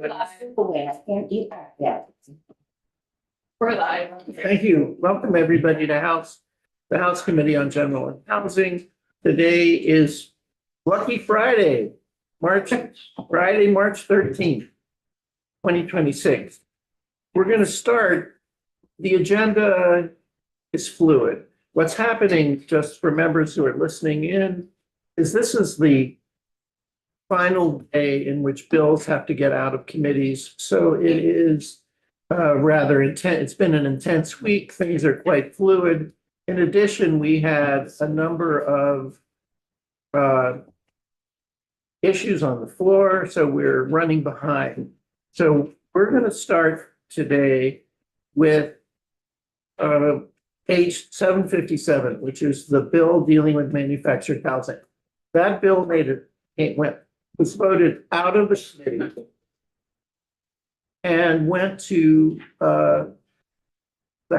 I can't eat like that. We're live. Thank you. Welcome, everybody, to the House Committee on General and Housing. Today is Lucky Friday, March 13th, 2026. We're going to start. The agenda is fluid. What's happening, just for members who are listening in, is this is the final day in which bills have to get out of committees. So it is rather intense. It's been an intense week. Things are quite fluid. In addition, we had a number of issues on the floor, so we're running behind. So we're going to start today with page 757, which is the bill dealing with manufactured housing. That bill was voted out of the committee and went to the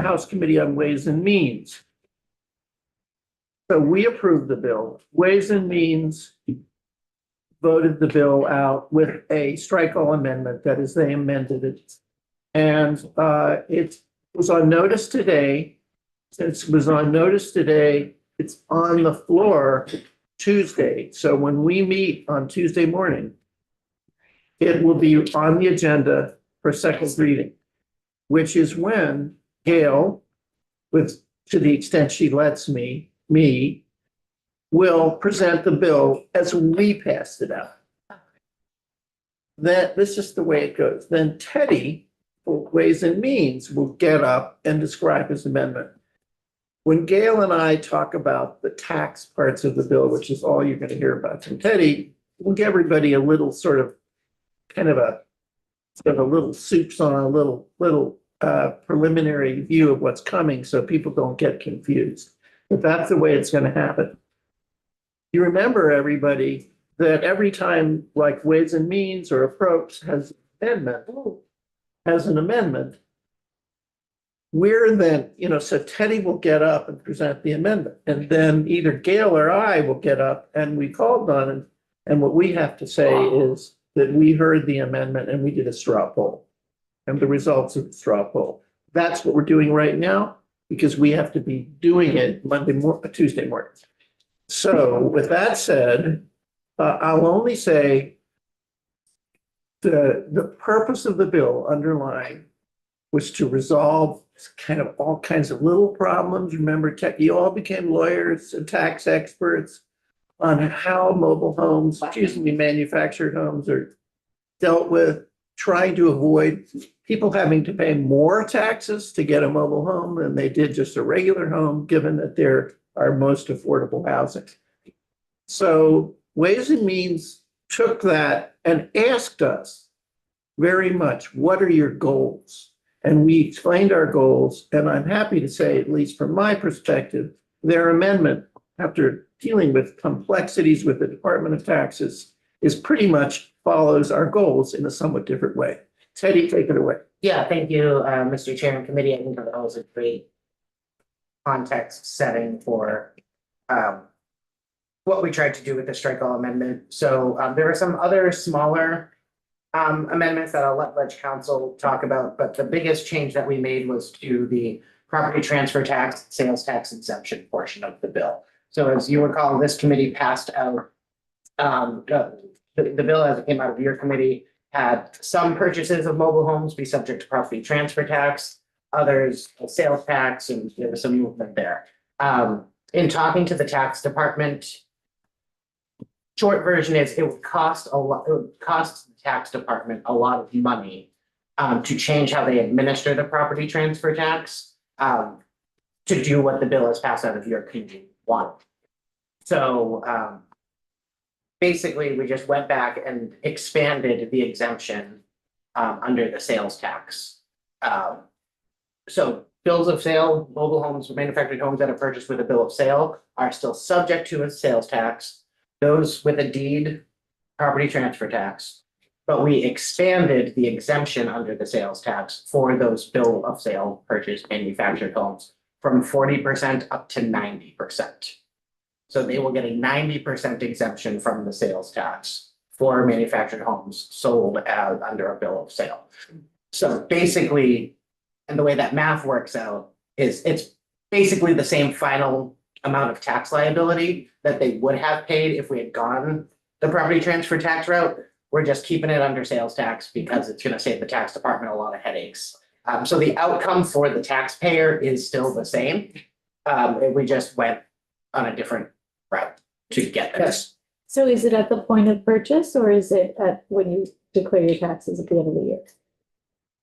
House Committee on Ways and Means. So we approved the bill. Ways and Means voted the bill out with a strike-all amendment, that is, they amended it. And it was on notice today. Since it was on notice today, it's on the floor Tuesday. So when we meet on Tuesday morning, it will be on the agenda for second reading, which is when Gail, to the extent she lets me, will present the bill as we passed it out. This is the way it goes. Then Teddy, for Ways and Means, will get up and describe his amendment. When Gail and I talk about the tax parts of the bill, which is all you're going to hear about from Teddy, we'll give everybody a little kind of a little soups on a little preliminary view of what's coming so people don't get confused. But that's the way it's going to happen. You remember, everybody, that every time like Ways and Means or Approach has an amendment, we're then, so Teddy will get up and present the amendment, and then either Gail or I will get up and we called on him. And what we have to say is that we heard the amendment and we did a straw poll and the results of the straw poll. That's what we're doing right now because we have to be doing it Tuesday morning. So with that said, I'll only say the purpose of the bill underlying was to resolve kind of all kinds of little problems. Remember, you all became lawyers and tax experts on how manufactured homes are dealt with, trying to avoid people having to pay more taxes to get a mobile home than they did just a regular home, given that they're our most affordable housing. So Ways and Means took that and asked us very much, what are your goals? And we explained our goals, and I'm happy to say, at least from my perspective, their amendment, after dealing with complexities with the Department of Taxes, is pretty much follows our goals in a somewhat different way. Teddy, take it away. Yeah, thank you, Mr. Chair and Committee. I think that was a great context setting for what we tried to do with the strike-all amendment. So there are some other smaller amendments that I'll let Ledge Council talk about, but the biggest change that we made was to the property transfer tax, sales tax exemption portion of the bill. So as you recall, this committee passed out the bill as it came out of your committee had some purchases of mobile homes be subject to property transfer tax, others sales tax, and there was some movement there. In talking to the tax department, short version is it would cost the tax department a lot of money to change how they administer the property transfer tax to do what the bill has passed out of your committee wanted. So basically, we just went back and expanded the exemption under the sales tax. So bills of sale, mobile homes, manufactured homes that are purchased with a bill of sale are still subject to a sales tax. Those with a deed, property transfer tax. But we expanded the exemption under the sales tax for those bill of sale purchased manufactured homes from 40% up to 90%. So they will get a 90% exemption from the sales tax for manufactured homes sold as under a bill of sale. So basically, and the way that math works out is it's basically the same final amount of tax liability that they would have paid if we had gone the property transfer tax route. We're just keeping it under sales tax because it's gonna save the tax department a lot of headaches. So the outcome for the taxpayer is still the same. And we just went on a different route to get there. Yes, So is it at the point of purchase or is it at when you declare your taxes at the end of the year?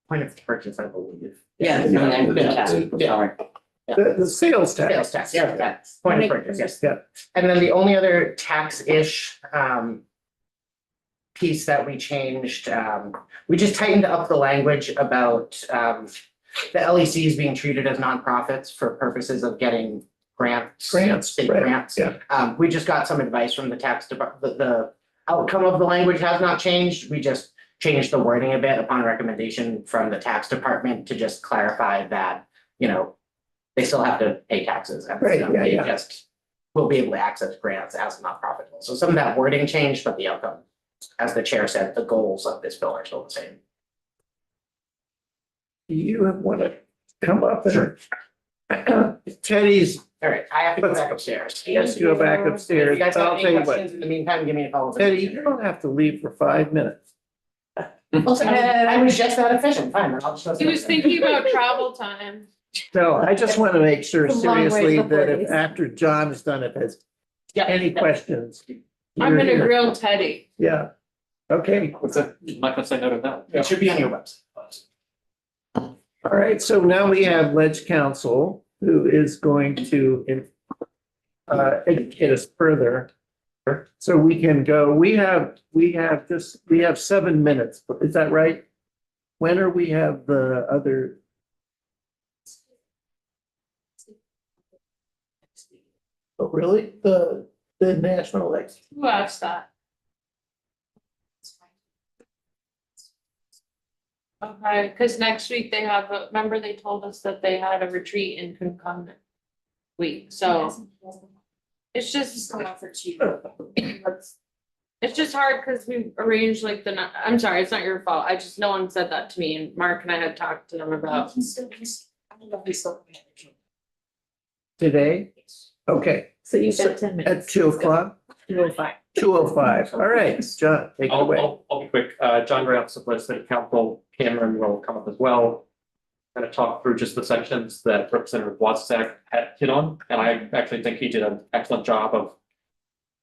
Point of purchase, I believe. Yeah. Yeah. the sales tax. Sales tax, yeah, that's point of purchase, yes. Yeah. And then the only other tax-ish piece that we changed, we just tightened up the language about the LECs being treated as nonprofits for purposes of getting grants. Grants, State right, grants. yeah. We just got some advice from the tax department. The outcome of the language has not changed. We just changed the wording a bit upon recommendation from the tax department to just clarify that, you know, they still have to pay taxes. And Right, so yeah, they yeah. just will be able to access grants as a nonprofit. So some of that wording changed, but the outcome, as the chair said, the goals of this bill are still the same. Do you want to come up and? Teddy's, All right, I have to go back upstairs. let's go back If upstairs. you guys have I'll any tell you what, questions in the meantime, give me a call. Teddy, you don't have to leave for 5 minutes. I was just that efficient, fine. then I'll just- He was thinking about travel time. No, I just want to make sure It's a long way seriously before that if these. after John is done, if there's Yeah. any questions. I'm you're gonna here. grill Teddy. Yeah, okay, What's that? I'm not gonna say no to that. It should be on your website. all right, so now we have Ledge Council, who is going to educate us further. So we can go, we have 7 minutes, is that right? When are we have the other? Oh, really? The national election? Who asked that? Okay, because next week they have, remember they told us that they had a retreat in Concord week, so it's just. It's just hard because we arranged like I'm sorry, it's not your fault. I just, no one said that to me and Mark and I had talked to them about. Today? Okay, So you've got 10 minutes. at 2:00, 2:05. 2:05, all right, John, take it away. I'll be quick. John Gray, Office of Legislative Counsel, Cameron will come up as well. Going to talk through just the sections that Representative Watzak had hit on, and I actually think he did an excellent job of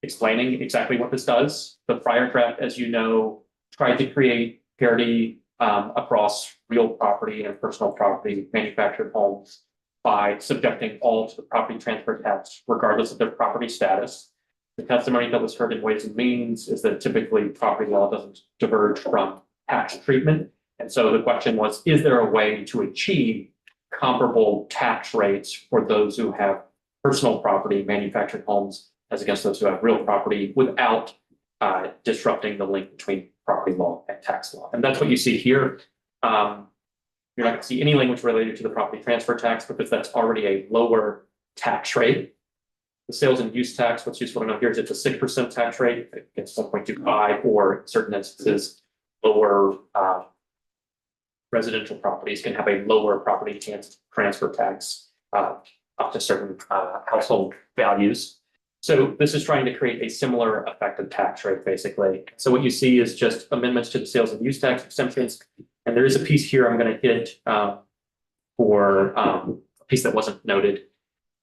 explaining exactly what this does. The prior draft, as you know, tried to create parity across real property and personal property, manufactured homes by subjecting all to the property transfer tax, regardless of their property status. The testimony that was heard in Ways and Means is that typically property law doesn't diverge from tax treatment. And so the question was, is there a way to achieve comparable tax rates for those who have personal property, manufactured homes, as against those who have real property without disrupting the link between property law and tax law? And that's what you see here. You're not going to see any language related to the property transfer tax because that's already a lower tax rate. The sales and use tax, what's useful to know here is it's a 6% tax rate. It gets 1.25, or in certain instances, lower residential properties can have a lower property transfer tax up to certain household values. So this is trying to create a similar effective tax rate, basically. So what you see is just amendments to the sales and use tax exemptions. And there is a piece here I'm going to hit for a piece that wasn't noted.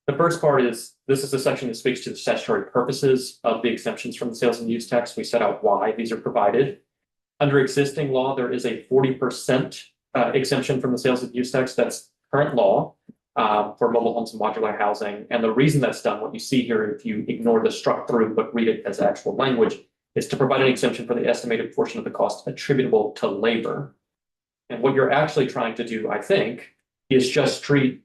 The first part is, this is a section that speaks to the statutory purposes of the exemptions from the sales and use tax. We set out why these are provided. Under existing law, there is a 40% exemption from the sales and use tax. That's current law for mobile homes and modular housing. And the reason that's done, what you see here, if you ignore the struck through but read it as actual language, is to provide an exemption for the estimated portion of the cost attributable to labor. And what you're actually trying to do, I think, is just treat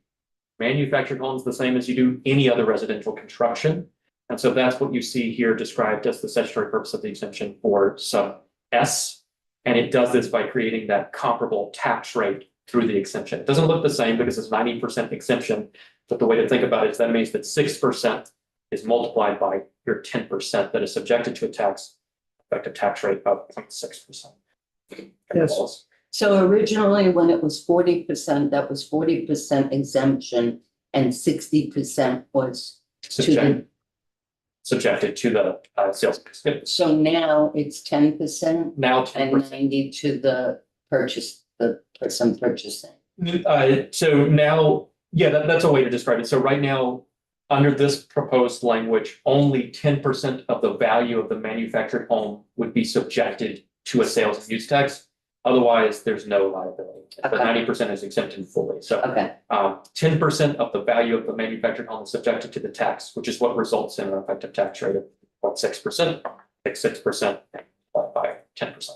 manufactured homes the same as you do any other residential construction. And so that's what you see here described as the statutory purpose of the exemption for sub S. And it does this by creating that comparable tax rate through the exemption. It doesn't look the same because it's 90% exemption, but the way to think about it is that means that 6% is multiplied by your 10% that is subjected to a tax effective tax rate of 0.6%. Yes. So originally, when it was 40%, that was 40% exemption and 60% was to the, Subjected to the sales tax. Yep. so now it's 10% Now 10%. and 90 to the purchase, the person purchasing. So now, yeah, that's a way to describe it. So right now, under this proposed language, only 10% of the value of the manufactured home would be subjected to a sales and use tax. Otherwise, there's no liability, but Okay. 90% is exempted fully. So Okay, 10% of the value of the manufactured home is subjected to the tax, which is what results in an effective tax rate of 0.6%, 6% by 10%.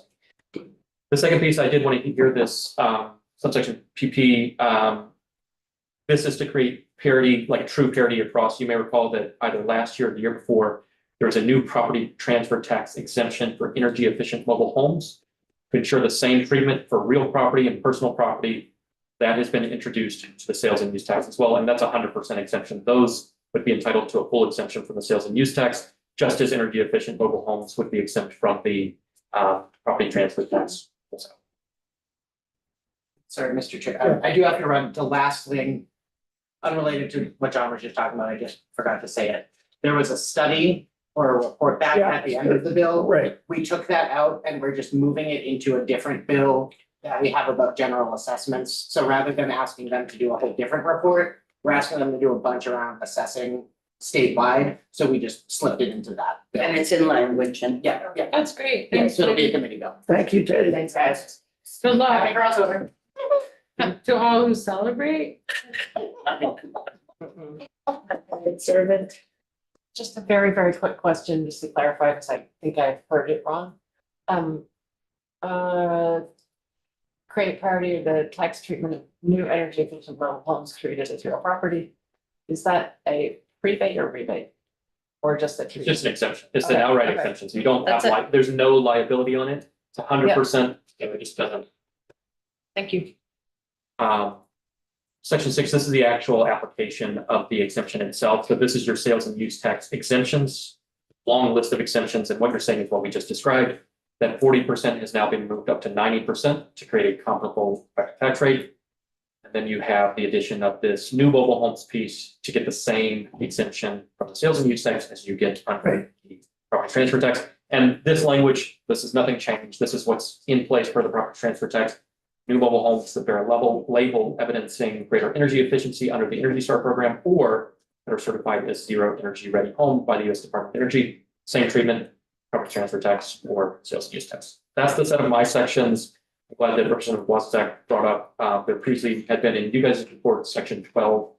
The second piece, I did want to hear this subsection PP. This is to create parity, like true parity across. You may recall that either last year or the year before, there was a new property transfer tax exemption for energy efficient mobile homes to ensure the same treatment for real property and personal property. That has been introduced to the sales and use tax as well, and that's 100% exemption. Those would be entitled to a full exemption from the sales and use tax, just as energy efficient mobile homes would be exempt from the property transfer tax. Also. Sorry, Mr. Chair, I do have to run the last thing. Unrelated to what John was just talking about, I just forgot to say it. There was a study or a report back Yeah. at the end of the bill. Right. We took that out and we're just moving it into a different bill that we have about general assessments. So rather than asking them to do a whole different report, we're asking them to do a bunch around assessing statewide. So we just slipped it into that. bill. and it's in language and. Yeah, yeah. That's great. Yeah, Thanks, so it'll be a Judy. committee bill. Thank you, Teddy. Thanks, guys. Good Happy luck crossover. to all who celebrate. Servant. Just a very, very quick question, just to clarify, because I think I heard it wrong. Uh, create parity of the tax treatment of new energy efficient mobile homes created as real property. Is that a rebate or rebate? Or just a It's treatment? just an exemption. It's an Okay, outright okay. exemption. So you don't have, That's it. there's no liability on it. It's 100%. It just doesn't. Thank you. Section 6, this is the actual application of the exemption itself. So this is your sales and use tax exemptions, long list of exemptions. And what you're saying is what we just described, that 40% has now been moved up to 90% to create a comparable effective tax rate. And then you have the addition of this new mobile homes piece to get the same exemption from the sales and use tax as you get under the property transfer tax. And this language, this is nothing changed. This is what's in place for the property transfer tax. New mobile homes that bear a label evidencing greater energy efficiency under the Energy Star program or that are certified as zero energy ready home by the US Department of Energy, same treatment, property transfer tax or sales and use tax. That's the set of my sections. I'm glad that Representative Wozniak brought up, there previously had been in you guys' report, section 12,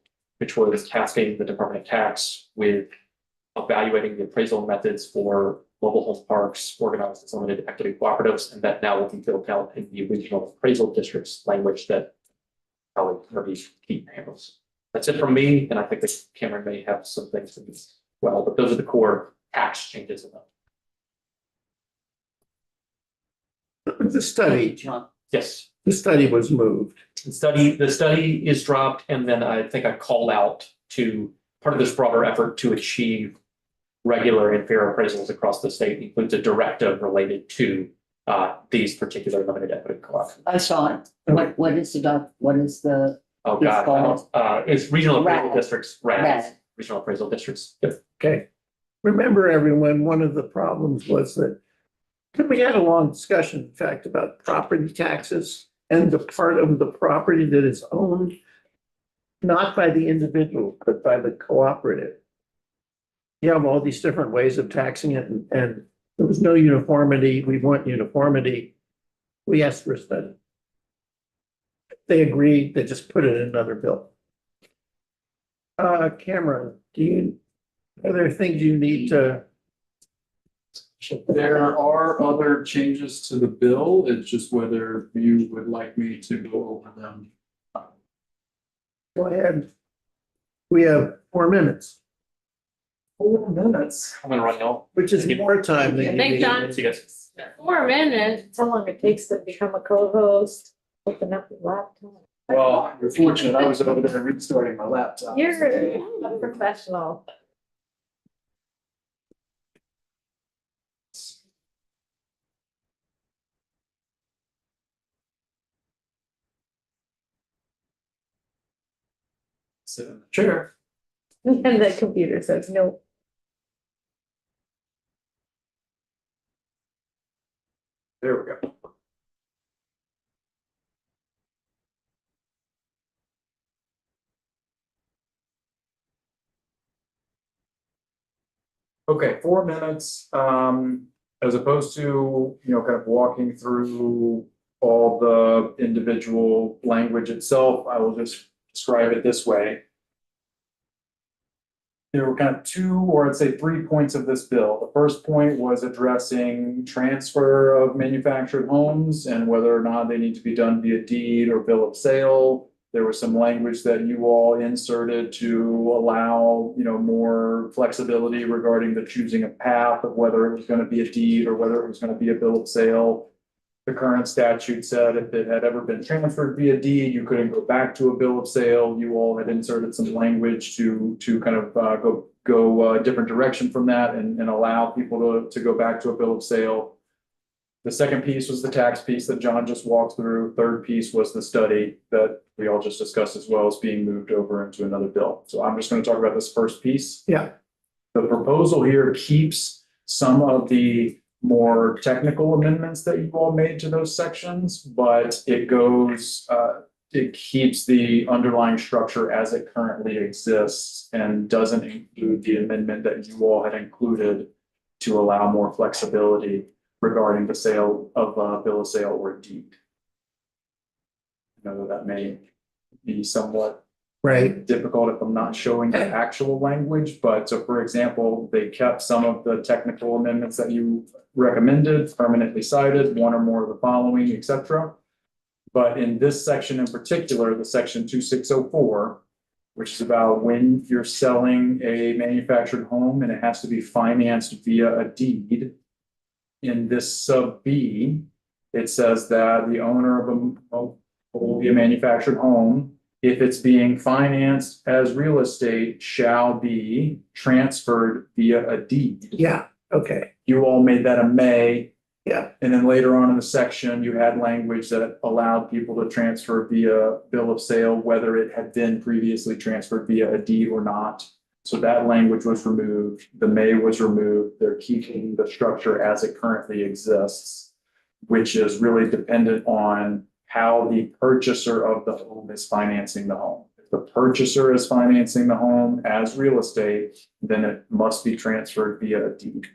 which was tasking the Department of Tax with evaluating the appraisal methods for mobile home parks organized as limited equity cooperatives, and that now will be built out in the regional appraisal districts language that probably Kirby Keith handles. That's it from me, and I think that Cameron may have some things to do as well, but those are the core tax changes in them. The study, John, Yes, the study was moved. the study is dropped, and then I think I called out to part of this broader effort to achieve regular and fair appraisals across the state includes a directive related to these particular limited equity co-ops. I saw it. What is the, Oh, It's God, called- it's regional appraisal RAD. districts, RADs, RAD. regional appraisal districts. Yep. Okay. Remember, everyone, one of the problems was that we had a long discussion, in fact, about property taxes and the part of the property that is owned not by the individual, but by the cooperative. You have all these different ways of taxing it, and there was no uniformity. We want uniformity. We asked for a study. They agreed, they just put it in another bill. Cameron, are there things you need to? There are other changes to the bill, it's just whether you would like me to go over them. Go ahead. We have 4 minutes, 4 minutes. I'm gonna run y'all. which is more time than you Thanks, need. John. See you guys. 4 minutes. How long it takes to become a co-host, open up your laptop. Well, you're fortunate, I was over there restarting my laptop. You're a professional. sit in the chair. And the computer says no. There we go. Okay, 4 minutes, as opposed to, kind of walking through all the individual language itself, I will just describe it this way. There were kind of two, or I'd say 3 points of this bill. The first point was addressing transfer of manufactured homes and whether or not they need to be done via deed or bill of sale. There was some language that you all inserted to allow, more flexibility regarding the choosing a path of whether it was going to be a deed or whether it was going to be a bill of sale. The current statute said if it had ever been transferred via deed, you couldn't go back to a bill of sale. You all had inserted some language to kind of go a different direction from that and allow people to go back to a bill of sale. The second piece was the tax piece that John just walked through. Third piece was the study that we all just discussed, as well as being moved over into another bill. So I'm just going to talk about this first piece. Yeah. The proposal here keeps some of the more technical amendments that you all made to those sections, but it keeps the underlying structure as it currently exists and doesn't include the amendment that you all had included to allow more flexibility regarding the sale of a bill of sale or deed. I know that may be somewhat Right. difficult if I'm not showing the actual language, but so for example, they kept some of the technical amendments that you recommended, permanently cited, one or more of the following, etc. But in this section in particular, the section 2604, which is about when you're selling a manufactured home and it has to be financed via a deed. In this sub B, it says that the owner will be a manufactured home, if it's being financed as real estate, shall be transferred via a deed. Yeah, okay, You all made that a may. yeah, And then later on in the section, you had language that allowed people to transfer via bill of sale, whether it had been previously transferred via a deed or not. So that language was removed, the may was removed, they're keeping the structure as it currently exists, which is really dependent on how the purchaser of the home is financing the home. If the purchaser is financing the home as real estate, then it must be transferred via a deed.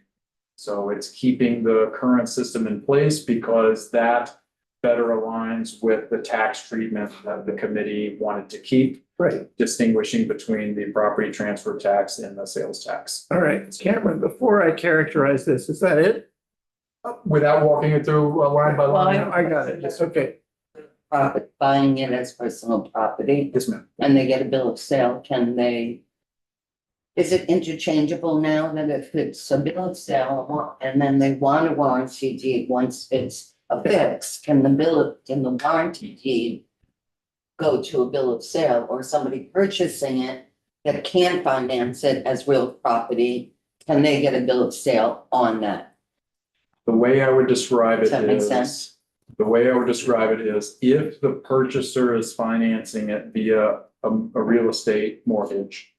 So it's keeping the current system in place because that better aligns with the tax treatment that the committee wanted to keep, right. distinguishing between the property transfer tax and the sales tax. All right, Cameron, before I characterize this, is that it? Without walking it through line by line. I got it, yes, okay. Profit, buying it as personal property, Yes, ma'am. and they get a bill of sale, can they? Is it interchangeable now that if it's a bill of sale and then they want a warranty deed once it's affixed, can the warranty deed go to a bill of sale, or somebody purchasing it that can't finance it as real property, can they get a bill of sale on that? The way I would describe it Does that make is, sense? the way I would describe it is if the purchaser is financing it via a real estate mortgage,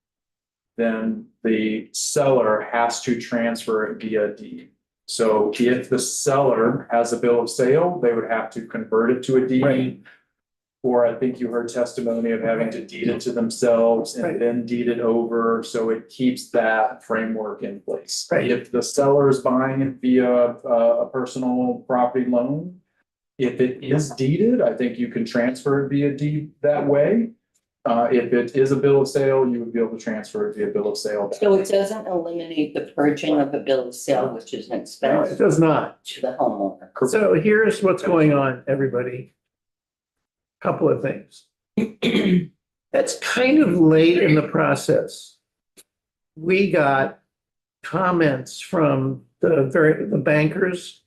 then the seller has to transfer it via deed. So if the seller has a bill of sale, they would have to convert it to a deed. Right. Or I think you heard testimony of having to deed it to themselves Right. and then deed it over, so it keeps that framework in place. Right. If the seller is buying it via a personal property loan, if it is deeded, I think you can transfer it via deed that way. If it is a bill of sale, you would be able to transfer it via bill of sale. So it doesn't eliminate the purging of a bill of sale, which is an No, it expense does not. to the homeowner. So here's what's going on, everybody. Couple of things. That's kind of late in the process. We got comments from the bankers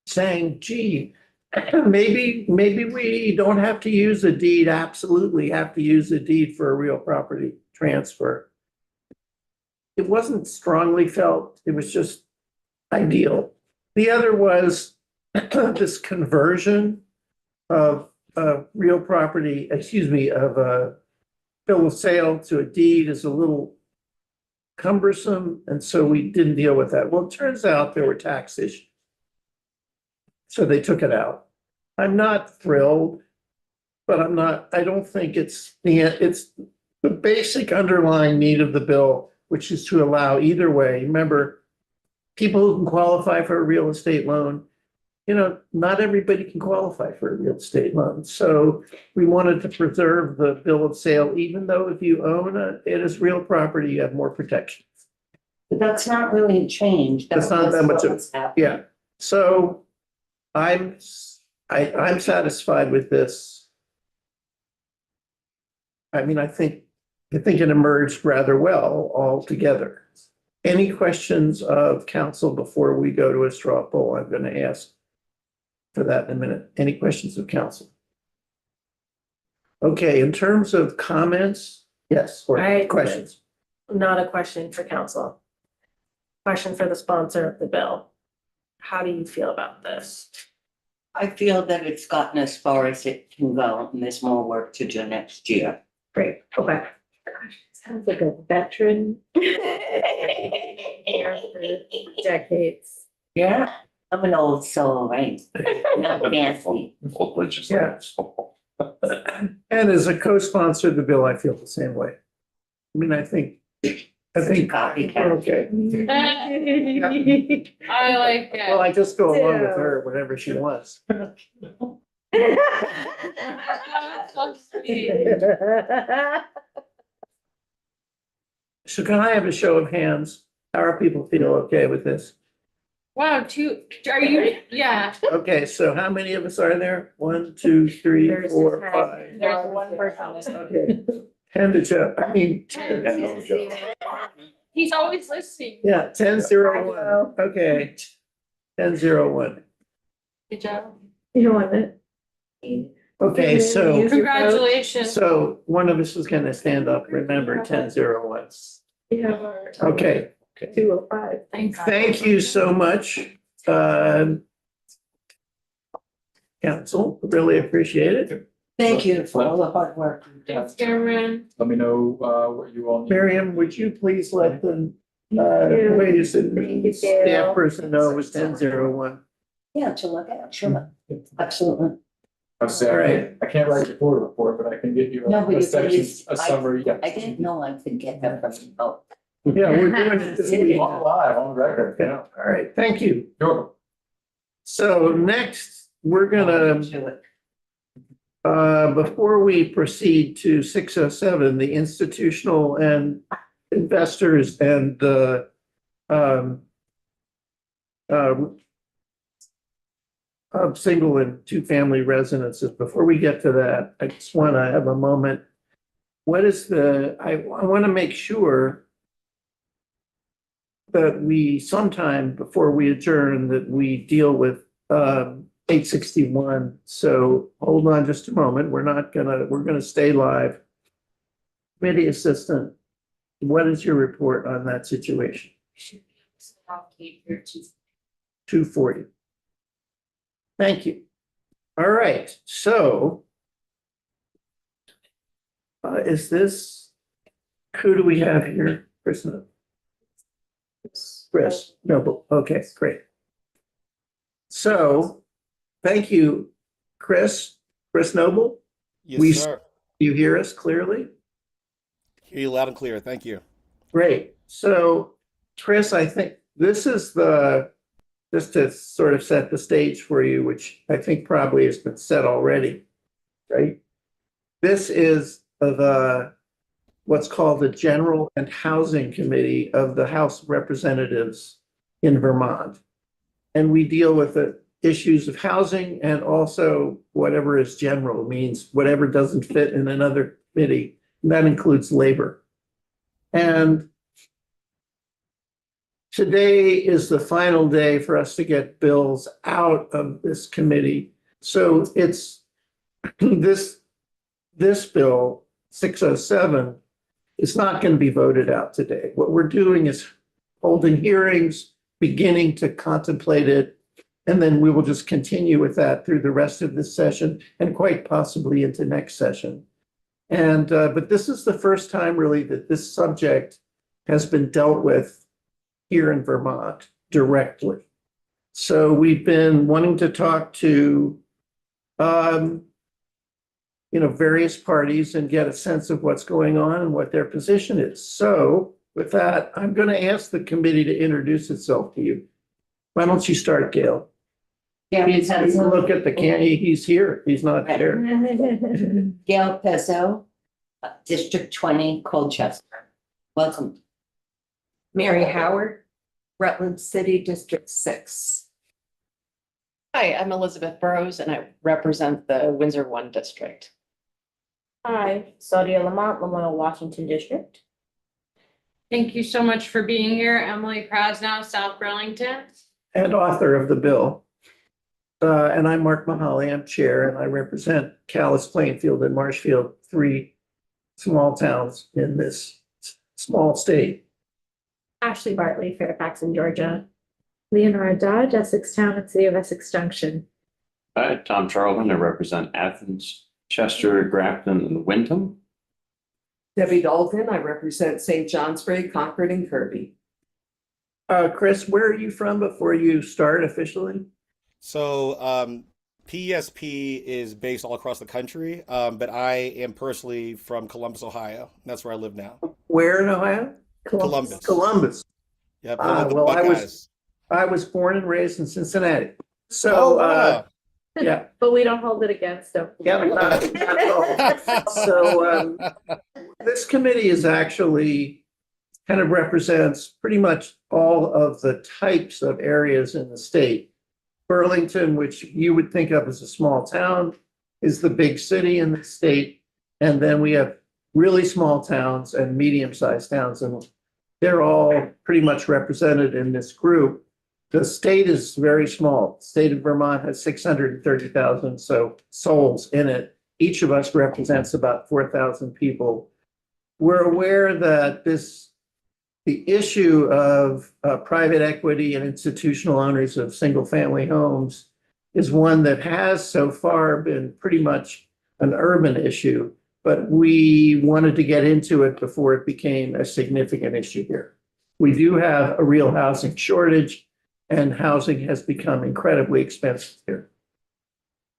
saying, gee, maybe we don't have to use a deed, absolutely have to use a deed for a real property transfer. It wasn't strongly felt, it was just ideal. The other was this conversion of real property, of bill of sale to a deed is a little cumbersome, and so we didn't deal with that. Well, it turns out there were tax issues. So they took it out. I'm not thrilled, but I don't think it's the basic underlying need of the bill, which is to allow either way. Remember, people who can qualify for a real estate loan, not everybody can qualify for a real estate loan. So we wanted to preserve the bill of sale, even though if you own it as real property, you have more protections. But that's not really a change. That's not that much of- What's happening. Yeah, so I'm satisfied with this. I mean, I think it emerged rather well altogether. Any questions of council before we go to a straw poll? I'm going to ask for that in a minute. Any questions of council? Okay, in terms of comments, yes, or questions? Not a question for council. Question for the sponsor of the bill. How do you feel about this? I feel that it's gotten as far as it can go, and there's more work to do next year. Great, okay. Sounds like a veteran. Here for decades. Yeah, I'm an old soul, right? Not fancy. Yeah. And as a co-sponsor of the bill, I feel the same way. I mean, I think Copycat. we're okay. I like Well, it. I just go along with her, whatever she wants. So sweet. So can I have a show of hands? How are people feel okay with this? Wow, are you, yeah, Okay, so how many of us are there? 1, 2, 3, There's 4, 10. 5. There's one person. Okay. 10 to Joe, I mean, 10. he's always listening. Yeah, 10-0-1, okay. 10-0-1. Good job. You want it? Okay, so, Congratulations. so one of us is gonna stand up, remember 10-0-1. We have our. Okay, 205. Thanks. thank you so much. Council, really appreciate it. Thank you for all the hard work you've done. Thanks, Cameron. Let me know, what you all need. Miriam, would you please let the ways and means staff person know it was 10-0-1? Yeah, to look at, sure, absolutely. I'll say, All right. I can't write your board report, but I can get you No, but a you section, can use- a summary, yeah. I didn't know I could get that from you. Oh, Yeah, we're doing it this week. On live, on record, yeah. All right, thank you. Sure. So next, we're gonna, to it. before we proceed to 607, the institutional and investors and the of single and two-family residences, before we get to that, I just want to have a moment. What is I want to make sure that we sometime before we adjourn, that we deal with 861. So hold on just a moment. We're gonna stay live. Committee assistant, what is your report on that situation? 240. Thank you. All right, so is this, who do we have here? Chris Noble. Okay, great. So, thank you, Chris Noble. We- Yes, sir. You hear us clearly? Hear you loud and clear. Thank you. Great. So, Chris, I think this is just to sort of set the stage for you, which I think probably has been said already, right? This is what's called the General and Housing Committee of the House of Representatives in Vermont. And we deal with the issues of housing and also whatever is general, means whatever doesn't fit in another committee. And that includes labor. And today is the final day for us to get bills out of this committee. So it's this bill, 607, is not going to be voted out today. What we're doing is holding hearings, beginning to contemplate it, and then we will just continue with that through the rest of this session and quite possibly into next session. And, but this is the first time really that this subject has been dealt with here in Vermont directly. So we've been wanting to talk to, various parties and get a sense of what's going on and what their position is. So with that, I'm going to ask the committee to introduce itself to you. Why don't you start, Gail? He's, look at the he's here. He's not there. Gail Pezzo, District 20, Colchester. Welcome. Mary Howard, Rutland City, District 6. Hi, I'm Elizabeth Burrows and I represent the Windsor 1 district. Hi, Saudia Lamont, Lamoille, Washington District. Thank you so much for being here. Emily Krasnow, South Burlington. And author of the bill. And I'm Mark Mahaly, I'm chair, and I represent Calais, Plainfield, and Marshfield, 3 small towns in this small state. Ashley Bartley, Fairfax in Georgia. Leonora Dodge, Essex Town and City of Essex Junction. Hi, Tom Charlton. I represent Athens, Chester, Grafton, and Wyndham. Debbie Dalton, I represent St. Johnsbury, Concord, and Kirby. Chris, where are you from before you start officially? So PSP is based all across the country, but I am personally from Columbus, Ohio. That's where I live now. Where in Ohio? Columbus. Columbus. Yep. Well, I was born and raised in Cincinnati. So, Oh, wow. yeah. But we don't hold it against them. Yeah, not at all. So, this committee is actually kind of represents pretty much all of the types of areas in the state. Burlington, which you would think of as a small town, is the big city in the state. And then we have really small towns and medium-sized towns, and they're all pretty much represented in this group. The state is very small. The state of Vermont has 630,000 souls in it. Each of us represents about 4,000 people. We're aware that the issue of private equity and institutional owners of single-family homes is one that has so far been pretty much an urban issue, but we wanted to get into it before it became a significant issue here. We do have a real housing shortage, and housing has become incredibly expensive here.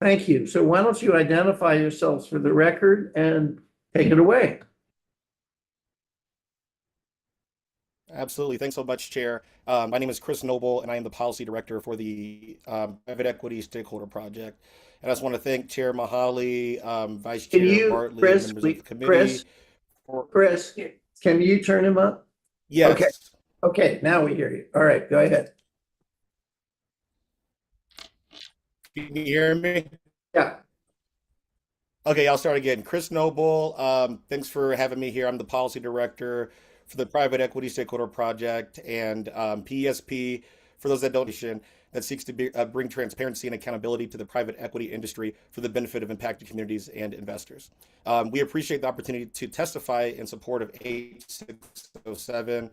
Thank you. So why don't you identify yourselves for the record and take it away? Absolutely. Thanks so much, Chair. My name is Chris Noble, and I am the Policy Director for the Private Equity Stakeholder Project. And I just want to thank Chair Mahaly, Vice Chair Bartley, members of the committee. Chris, can you turn him up? Yes. Okay, now we hear you. All right, go ahead. Can you hear me? Yeah. Okay, I'll start again. Chris Noble, thanks for having me here. I'm the Policy Director for the Private Equity Stakeholder Project, and PESP, for those that don't know, that seeks to bring transparency and accountability to the private equity industry for the benefit of impacted communities and investors. We appreciate the opportunity to testify in support of H607,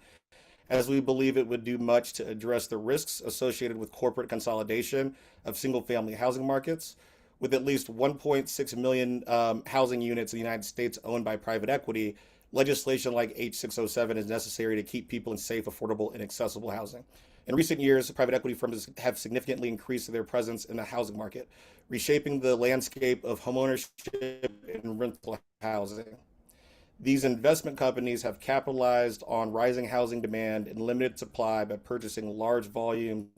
as we believe it would do much to address the risks associated with corporate consolidation of single-family housing markets. With at least 1.6 million housing units in the United States owned by private equity, legislation like H607 is necessary to keep people in safe, affordable, and accessible housing. In recent years, private equity firms have significantly increased their presence in the housing market, reshaping the landscape of homeownership and rental housing. These investment companies have capitalized on rising housing demand and limited supply by purchasing large volumes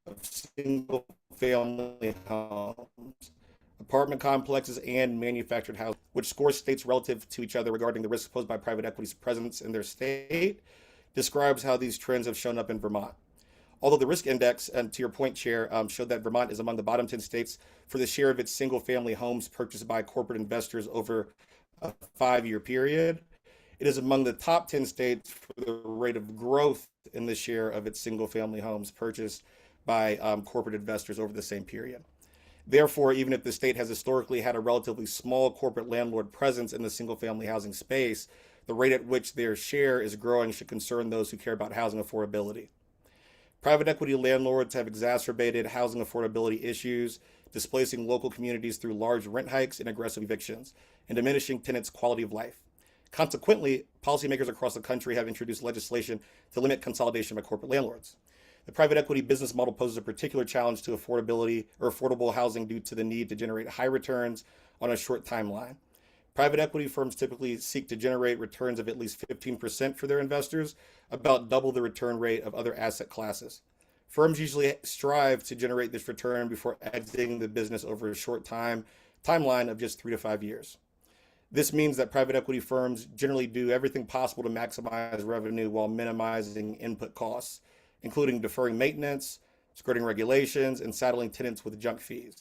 of single-family homes, apartment complexes, and manufactured housing, which scores states relative to each other regarding the risks posed by private equity's presence in their state, describes how these trends have shown up in Vermont. Although the risk index, and to your point, Chair, showed that Vermont is among the bottom 10 states for the share of its single-family homes purchased by corporate investors over a 5-year period, it is among the top 10 states for the rate of growth in the share of its single-family homes purchased by corporate investors over the same period. Therefore, even if the state has historically had a relatively small corporate landlord presence in the single-family housing space, the rate at which their share is growing should concern those who care about housing affordability. Private equity landlords have exacerbated housing affordability issues displacing local communities through large rent hikes and aggressive evictions, and diminishing tenants' quality of life. Consequently, policymakers across the country have introduced legislation to limit consolidation by corporate landlords. The private equity business model poses a particular challenge to affordability or affordable housing due to the need to generate high returns on a short timeline. Private equity firms typically seek to generate returns of at least 15% for their investors, about double the return rate of other asset classes. Firms usually strive to generate this return before exiting the business over a short timeline of just 3 to 5 years. This means that private equity firms generally do everything possible to maximize revenue while minimizing input costs, including deferring maintenance, skirting regulations, and saddling tenants with junk fees.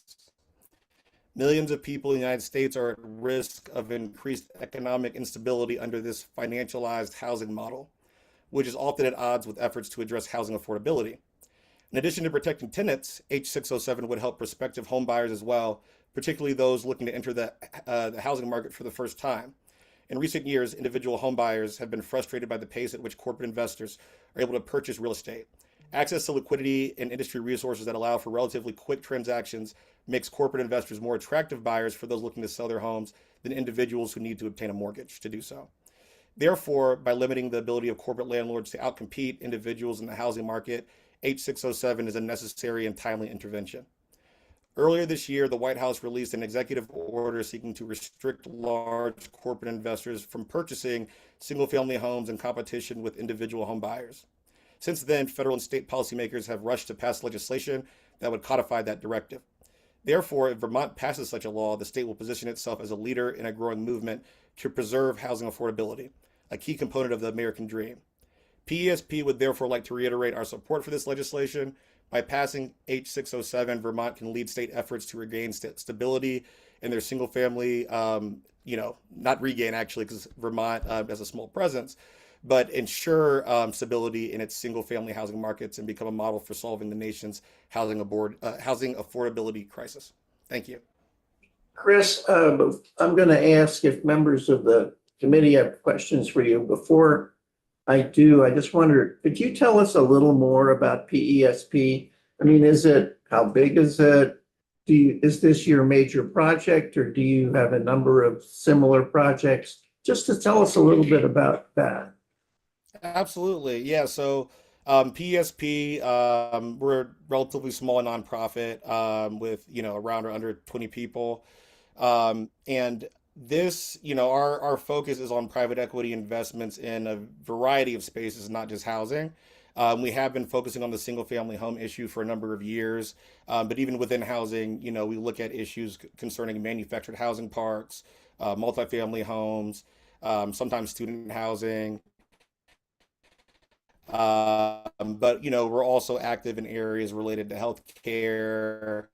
Millions of people in the United States are at risk of increased economic instability under this financialized housing model, which is often at odds with efforts to address housing affordability. In addition to protecting tenants, H607 would help prospective home buyers as well, particularly those looking to enter the housing market for the first time. In recent years, individual home buyers have been frustrated by the pace at which corporate investors are able to purchase real estate. Access to liquidity and industry resources that allow for relatively quick transactions makes corporate investors more attractive buyers for those looking to sell their homes than individuals who need to obtain a mortgage to do so. Therefore, by limiting the ability of corporate landlords to outcompete individuals in the housing market, H607 is a necessary and timely intervention. Earlier this year, the White House released an executive order seeking to restrict large corporate investors from purchasing single-family homes in competition with individual home buyers. Since then, federal and state policymakers have rushed to pass legislation that would codify that directive. Therefore, if Vermont passes such a law, the state will position itself as a leader in a growing movement to preserve housing affordability, a key component of the American dream. PESP would therefore like to reiterate our support for this legislation. By passing H607, Vermont can lead state efforts to regain stability in their single family, not regain actually, because Vermont has a small presence, but ensure stability in its single family housing markets and become a model for solving the nation's housing affordability crisis. Thank you. Chris, I'm going to ask if members of the committee have questions for you. Before I do, I just wonder, could you tell us a little more about PESP? I mean, how big is it? Is this your major project, or do you have a number of similar projects? Just to tell us a little bit about that. Absolutely. Yeah. So PESP, we're a relatively small nonprofit with, around or under 20 people. And this, our focus is on private equity investments in a variety of spaces, not just housing. We have been focusing on the single family home issue for a number of years. But even within housing, we look at issues concerning manufactured housing parks, multifamily homes, sometimes student housing. But we're also active in areas related to healthcare,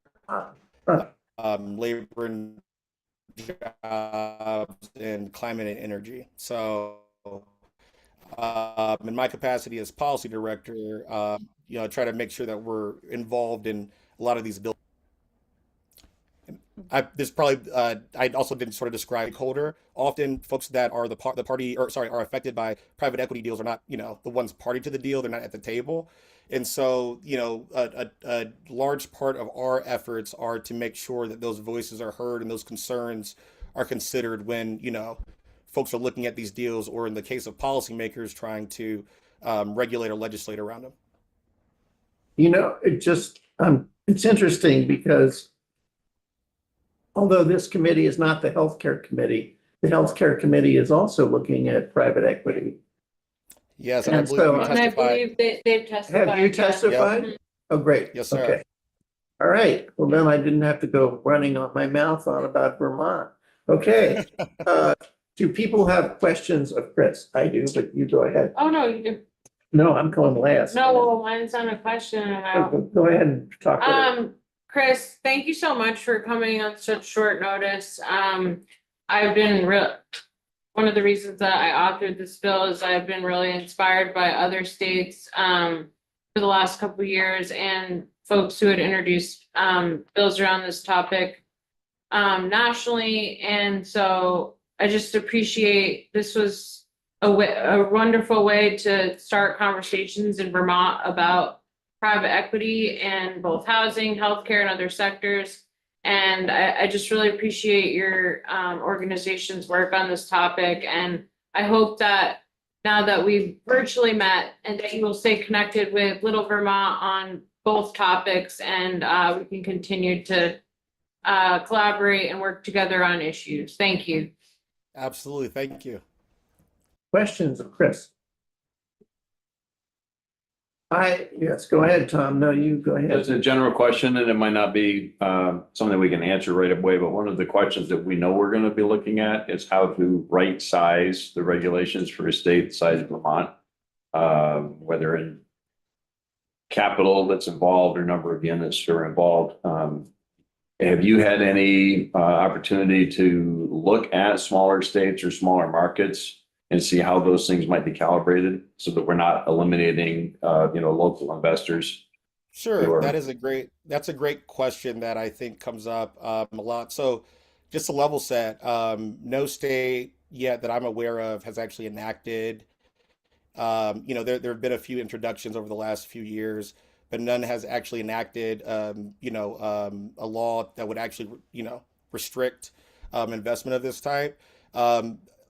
labor and jobs, and climate and energy. So, in my capacity as policy director, try to make sure that we're involved in a lot of these bills. I also didn't sort of describe stakeholder. Often folks that are are affected by private equity deals are not, the ones party to the deal. They're not at the table. And so, a large part of our efforts are to make sure that those voices are heard and those concerns are considered when, folks are looking at these deals, or in the case of policymakers trying to regulate or legislate around them. It's interesting because although this committee is not the healthcare committee, the healthcare committee is also looking at private equity. Yes, and I believe you And I believe they've testified. Have you testified? Yep. Oh, great. Yes, sir. Okay. All right. Well, then I didn't have to go running on my mouth on about Vermont. Okay. Do people have questions of Chris? I do, but you go ahead. Oh, no, you do. No, I'm going last. No, well, mine's on a question and I'll. Go ahead and talk. Chris, thank you so much for coming on such short notice. I've been one of the reasons that I authored this bill is I've been really inspired by other states for the last couple of years, and folks who had introduced bills around this topic nationally. And so I just appreciate this was a wonderful way to start conversations in Vermont about private equity in both housing, healthcare, and other sectors. And I just really appreciate your organization's work on this topic. And I hope that now that we've virtually met and that you will stay connected with Little Vermont on both topics and we can continue to collaborate and work together on issues. Thank you. Absolutely. Thank you. Questions of Chris? Yes, go ahead, Tom. No, you go It's ahead. a general question, and it might not be something we can answer right away, but one of the questions that we know we're going to be looking at is how to right size the regulations for a state size Vermont. Whether in capital that's involved or number of units that are involved. Have you had any opportunity to look at smaller states or smaller markets and see how those things might be calibrated so that we're not eliminating, local investors? Sure, Sure. that's a great question that I think comes up a lot. So just to level set, no state yet that I'm aware of has actually enacted. There have been a few introductions over the last few years, but none has actually enacted, a law that would actually, restrict investment of this type.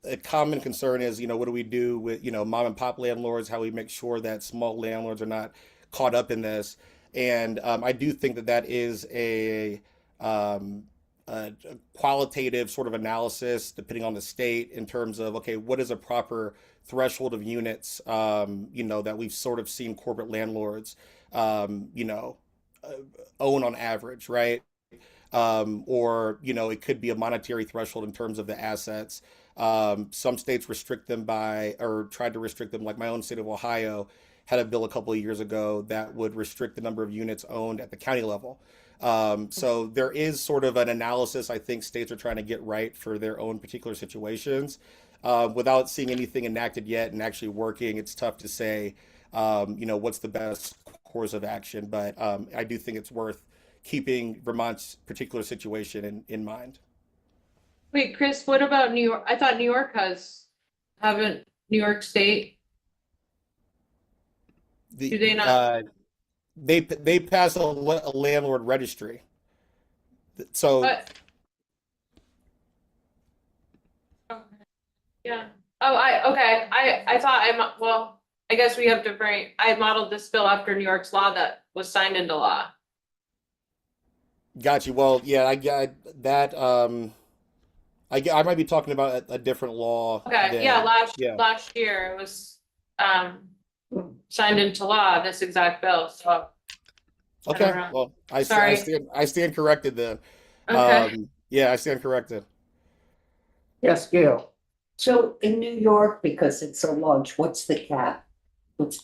A common concern is, what do we do with, mom and pop landlords? How we make sure that small landlords are not caught up in this? And I do think that that is a qualitative sort of analysis, depending on the state, in terms of, okay, what is a proper threshold of units, that we've sort of seen corporate landlords, own on average, right? Or, it could be a monetary threshold in terms of the assets. Some states restrict them or tried to restrict them, like my own state of Ohio had a bill a couple of years ago that would restrict the number of units owned at the county level. So there is sort of an analysis I think states are trying to get right for their own particular situations. Without seeing anything enacted yet and actually working, it's tough to say, what's the best course of action. But I do think it's worth keeping Vermont's particular situation in mind. Wait, Chris, what about New York? I thought New York haven't New York State? Do they not? They pass a landlord registry. So But. Okay. Yeah. Oh, I thought I guess we have different, I modeled this bill after New York's law that was signed into law. got you. Well, yeah, I got that. I might be talking about a different law. Okay, yeah, yeah. last year it was, signed into law, this exact bill, so. Okay, don't know. well, Sorry. I stand corrected then. Okay. Yeah, I stand corrected. Yes, Gail. So in New York, because it's so large, what's the cap?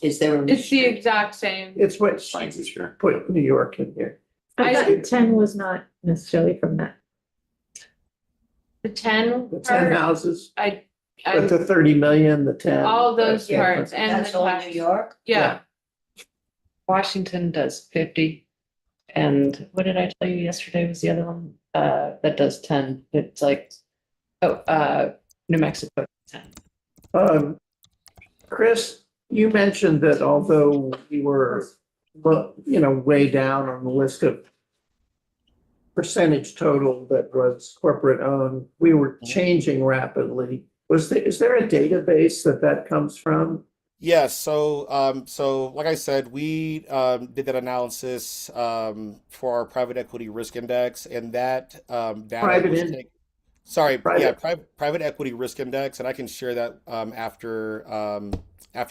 Is there a? It's the exact same. It's what Language she here. put New York in here. I thought 10 was not necessarily from that. The 10 The 10 part, houses, but but the 30 million, the 10. all those that's parts different. and That's the all tax. New York? Yeah, Washington does 50. And what did I tell you yesterday was the other one, that does 10. It's like, New Mexico, 10. Chris, you mentioned that although we were, way down on the list of percentage total that was corporate owned, we were changing rapidly. Is there a database that comes from? Yes, so like I said, we did that analysis for our private equity risk index, and that data Private was in- sorry, yeah, Private. private equity risk index, and I can share that after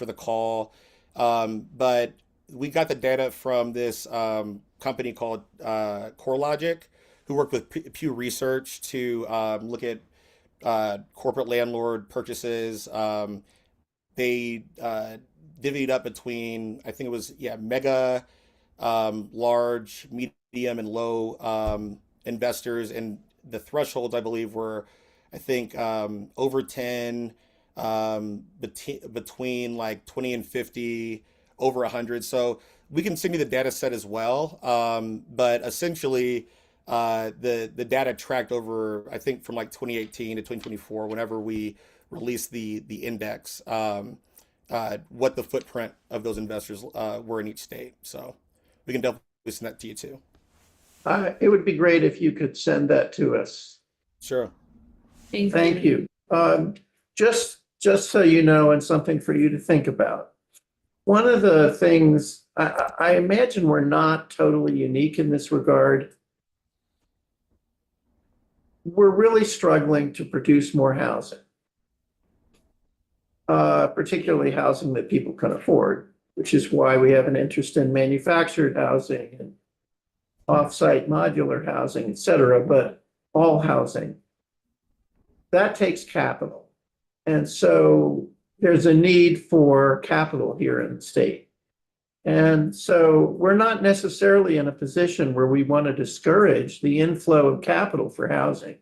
the call. But we got the data from this company called CoreLogic, who worked with Pew Research to look at corporate landlord purchases. They divvied up between, I think it was, mega, large, medium, and low investors, and the thresholds I believe were, I think, over 10, between like 20 and 50, over 100. So we can send you the data set as well. But essentially, the data tracked over, I think, from like 2018 to 2024, whenever we released the index, what the footprint of those investors were in each state. So we can definitely send that to you too. It would be great if you could send that to us. Sure. Thank you. Just so you know, and something for you to think about. One of the things, I imagine we're not totally unique in this regard. We're really struggling to produce more housing. Particularly housing that people can afford, which is why we have an interest in manufactured housing and off-site modular housing, et cetera, but all housing. That takes capital. And so there's a need for capital here in the state. And so we're not necessarily in a position where we want to discourage the inflow of capital for housing.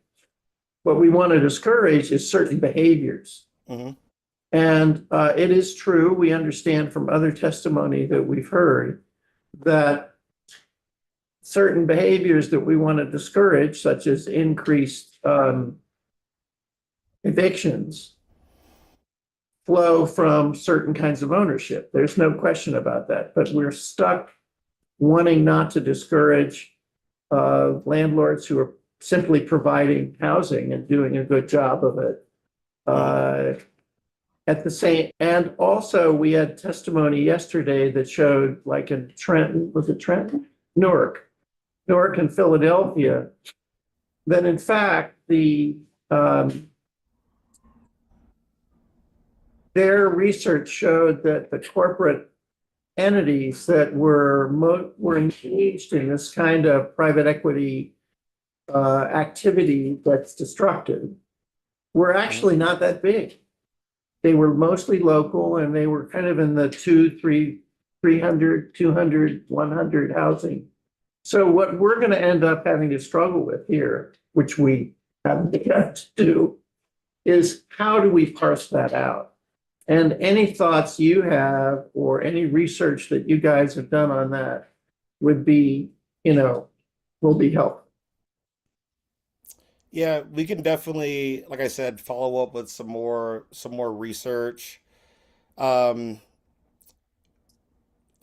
What we want to discourage is certain behaviors. Mm-hmm. And it is true, we understand from other testimony that we've heard that certain behaviors that we want to discourage, such as increased evictions, flow from certain kinds of ownership. There's no question about that. But we're stuck wanting not to discourage landlords who are simply providing housing and doing a good job of it. At the same, and also we had testimony yesterday that showed, like in Trenton, was it Trenton? Newark and Philadelphia, that in fact their research showed that the corporate entities that were engaged in this kind of private equity activity that's destructive were actually not that big. They were mostly local and they were kind of in the 300, 200, 100 housing. So what we're going to end up having to struggle with here, which we haven't begun to do, is how do we parse that out? And any thoughts you have or any research that you guys have done on that would be, will be helpful. Yeah, we can definitely, like I said, follow up with some more research. I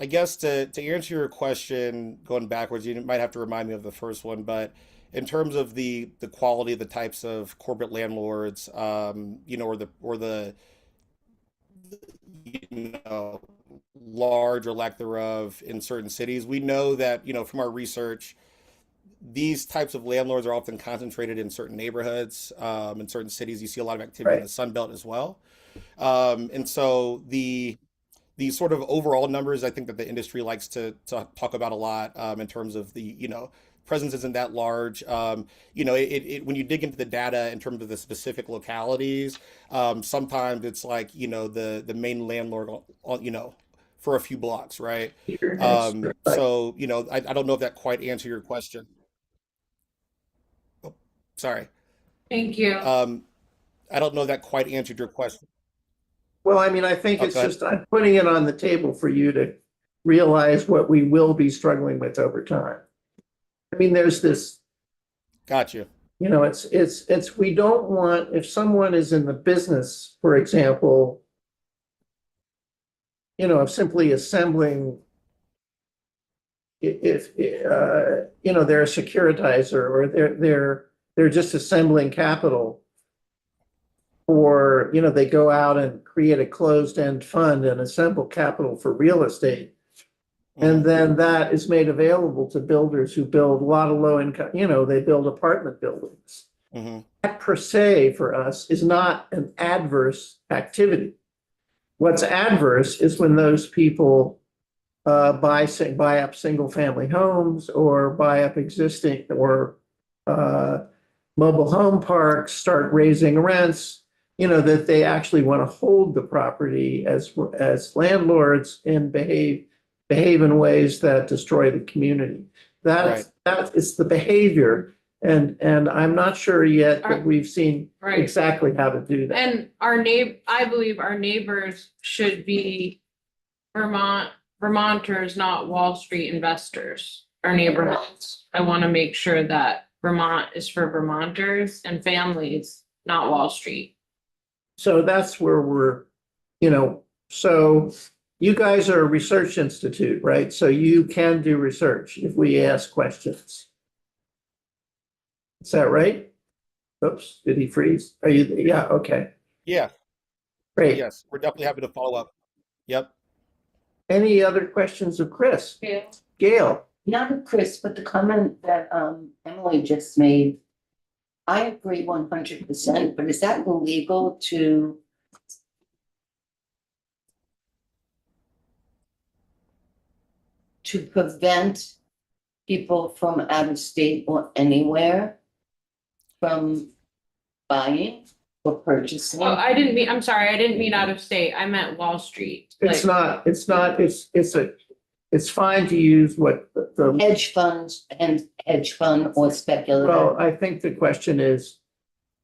guess to answer your question, going backwards, you might have to remind me of the first one, but in terms of the quality of the types of corporate landlords, or the large or lack thereof in certain cities, we know that, from our research, these types of landlords are often concentrated in certain neighborhoods. In certain cities, you see a lot of activity in the Sun Belt as well. And so the sort of overall numbers, I think that the industry likes to talk about a lot, in terms of the, presence isn't that large. When you dig into the data in terms of the specific localities, sometimes it's like, the main landlord, for a few blocks, right? So, I don't know if that quite answered your question. Oh, sorry. Thank you. I don't know if that quite answered your question. Well, I mean, I think it's go ahead. just, I'm putting it on the table for you to realize what we will be struggling with over time. I mean, there's this, Got you. it's, we don't want, if someone is in the business, for example, of simply assembling, if they're a securitizer or they're just assembling capital, or they go out and create a closed-end fund and assemble capital for real estate, and then that is made available to builders who build a lot of low income, they build apartment buildings. Mm-hmm. That per se for us is not an adverse activity. What's adverse is when those people buy up single family homes or buy up existing or mobile home parks, start raising rents, that they actually want to hold the property as landlords and behave in ways that destroy the community. That is the behavior. And I'm not sure yet that we've seen exactly how to do that. And I believe our neighbors should be Vermonters, not Wall Street investors, our neighborhoods. I want to make sure that Vermont is for Vermonters and families, not Wall Street. So that's where we're, so you guys are a research institute, right? So you can do research if we ask questions. Is that right? Oops, did he freeze? Are you, yeah, okay, Yeah, great. yes, we're definitely happy to follow up. Yep. Any other questions of Chris? Yeah. Gail? Not of Chris, but the comment that Emily just made. I agree 100%, but is that illegal to prevent people from out of state or anywhere from buying or purchasing? Oh, I'm sorry, I didn't mean out of state. I meant Wall Street. It's not, it's fine to use what the, Hedge funds and hedge fund or speculative. well, I think the question is,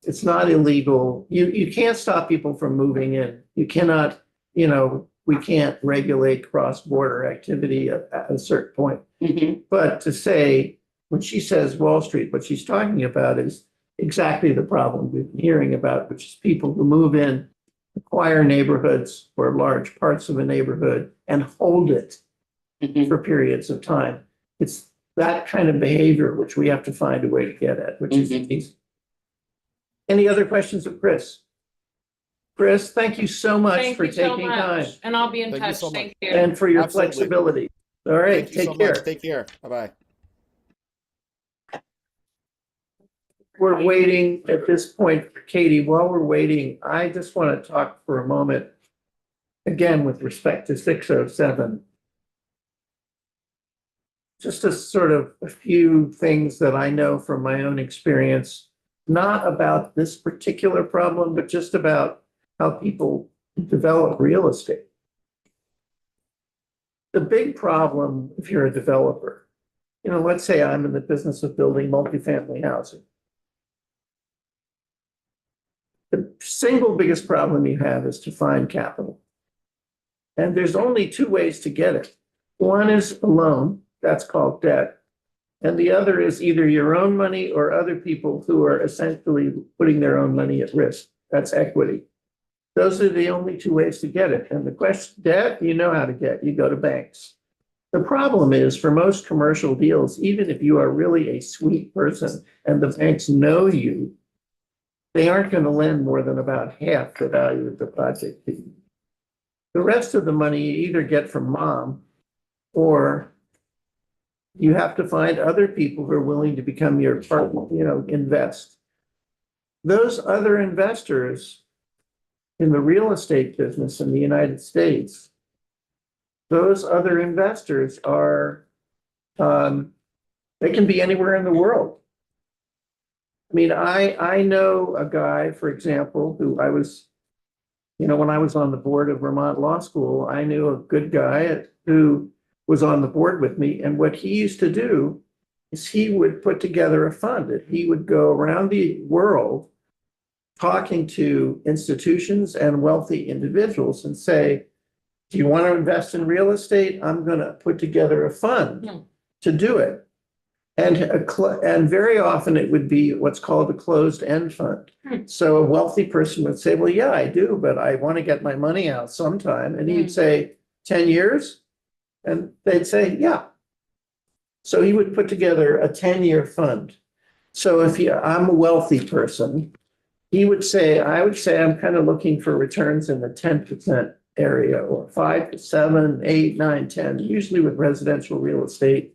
it's not illegal. You can't stop people from moving in. You cannot, we can't regulate cross-border activity at a certain point. Mhm. But to say, when she says Wall Street, what she's talking about is exactly the problem we've been hearing about, which is people who move in, acquire neighborhoods or large parts of a neighborhood and hold it Mhm. for periods of time. It's that kind of behavior which we have to find a way to get at, which is Mhm. easy. Any other questions of Chris? Chris, thank you so much Thank for you so taking time much, and I'll be in Thank you touch. so much. Thank you. and for your Absolutely. flexibility. All right, Thank you so take care. much. Take care. Bye-bye. We're waiting at this point for Katie. While we're waiting, I just want to talk for a moment, again, with respect to 607. Just a few things that I know from my own experience, not about this particular problem, but just about how people develop real estate. The big problem, if you're a developer, let's say I'm in the business of building multifamily housing. The single biggest problem you have is to find capital. And there's only two ways to get it. One is a loan, that's called debt. And the other is either your own money or other people who are essentially putting their own money at risk. That's equity. Those are the only two ways to get it. And the question, debt, you know how to get, you go to banks. The problem is for most commercial deals, even if you are really a sweet person and the banks know you, they aren't going to lend more than about half the value of the project to you. The rest of the money you either get from mom or you have to find other people who are willing to become your partner, invest. Those other investors in the real estate business in the United States, those other investors are, they can be anywhere in the world. I mean, I know a guy, for example, who I was, when I was on the board of Vermont Law School, I knew a good guy who was on the board with me. And what he used to do is he would put together a fund and he would go around the world talking to institutions and wealthy individuals and say, do you want to invest in real estate? I'm going to put together a fund to do it. And very often it would be what's called a closed-end fund. So a wealthy person would say, well, yeah, I do, but I want to get my money out sometime. And he'd say, 10 years? And they'd say, yeah. So he would put together a 10-year fund. So if I'm a wealthy person, I would say I'm kind of looking for returns in the 10% area or 5 to 7, 8, 9, 10, usually with residential real estate.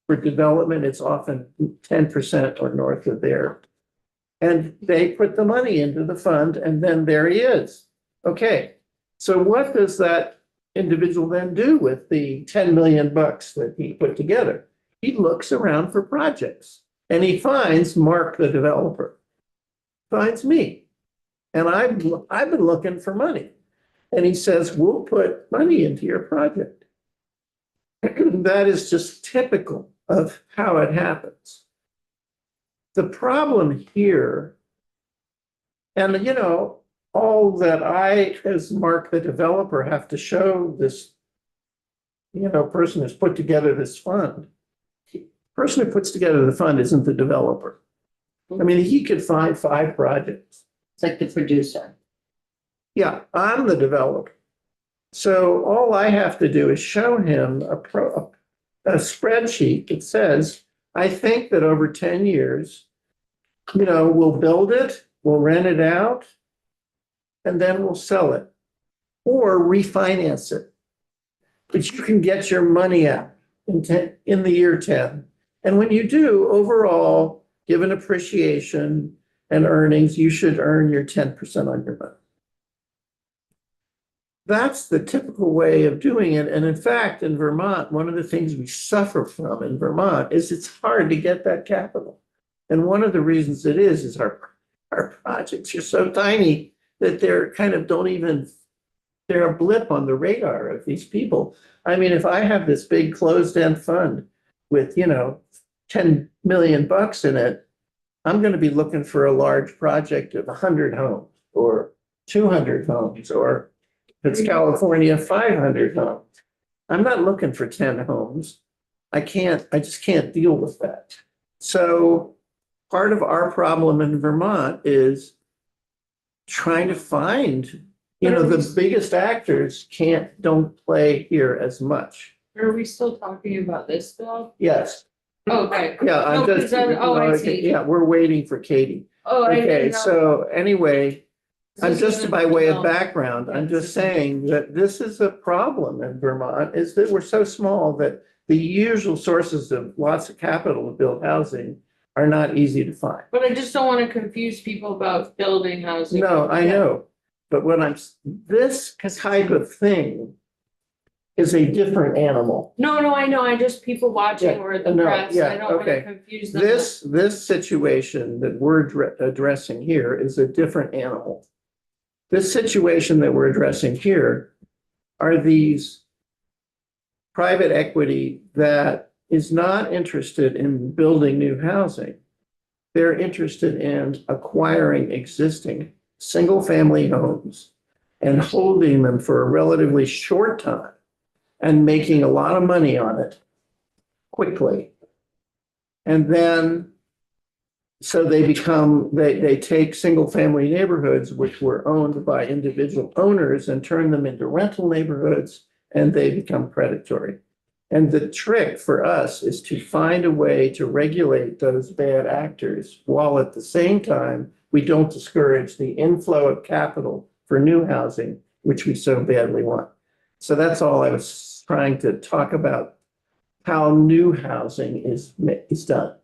For development, it's often 10% or north of there. And they put the money into the fund and then there he is. Okay, so what does that individual then do with the 10 million bucks that he put together? He looks around for projects and he finds Mark, the developer, finds me. And I've been looking for money. And he says, we'll put money into your project. That is just typical of how it happens. The problem here, and all that I, as Mark the developer, have to show this, person who's put together this fund. The person who puts together the fund isn't the developer. I mean, he could find 5 projects. It's like the producer. Yeah, I'm the developer. So all I have to do is show him a spreadsheet that says, I think that over 10 years, we'll build it, we'll rent it out, and then we'll sell it or refinance it. But you can get your money out in the year 10. And when you do, overall, given appreciation and earnings, you should earn your 10% on your money. That's the typical way of doing it. And in fact, in Vermont, one of the things we suffer from in Vermont is it's hard to get that capital. And one of the reasons it is our projects are so tiny that they're kind of they're a blip on the radar of these people. I mean, if I have this big closed-end fund with, 10 million bucks in it, I'm going to be looking for a large project of 100 homes or 200 homes, or if it's California, 500 homes. I'm not looking for 10 homes. I just can't deal with that. So part of our problem in Vermont is trying to find, the biggest actors don't play here as much. Are we still talking about this bill? Yes. Okay. Yeah, I'm No, just, 'cause I see. yeah, we're waiting for Katie. Oh, I Okay, didn't know. so anyway, I'm This just isn't by way of developed. background, I'm just saying that this is a problem in Vermont, is that we're so small that the usual sources of lots of capital to build housing are not easy to find. But I just don't want to confuse people about building housing. No, I know, but this type of thing is a different animal. No, I know, I just people watching Yeah, or the no, press, yeah, I don't want to okay. confuse them. This situation that we're addressing here is a different animal. This situation that we're addressing here are these private equity that is not interested in building new housing. They're interested in acquiring existing single-family homes and holding them for a relatively short time and making a lot of money on it quickly. And then, so they take single-family neighborhoods, which were owned by individual owners, and turn them into rental neighborhoods, and they become predatory. And the trick for us is to find a way to regulate those bad actors, while at the same time, we don't discourage the inflow of capital for new housing, which we so badly want. So that's all I was trying to talk about, how new housing is done.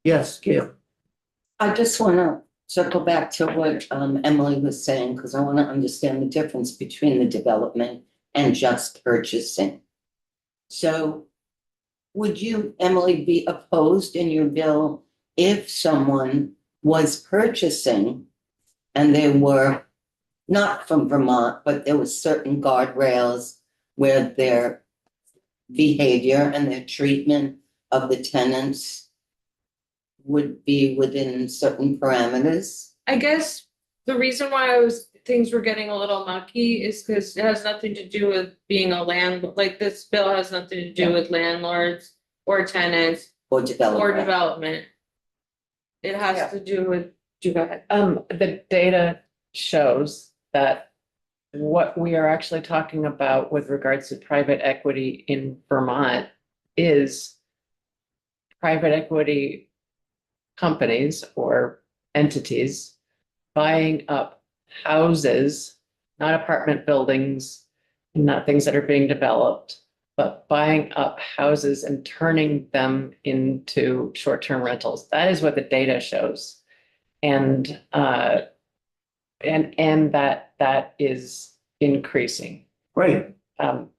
Yes, Gail. I just want to circle back to what Emily was saying, because I want to understand the difference between the development and just purchasing. So would you, Emily, be opposed in your bill if someone was purchasing and they were not from Vermont, but there was certain guardrails where their behavior and their treatment of the tenants would be within certain parameters? I guess the reason why things were getting a little mucky is because it has nothing to do with being a like this bill has nothing to do with landlords or tenants Or development? or development. It has to do with, go ahead. The data shows that what we are actually talking about with regards to private equity in Vermont is private equity companies or entities buying up houses, not apartment buildings, not things that are being developed, but buying up houses and turning them into short-term rentals. That is what the data shows. And that is increasing. Right.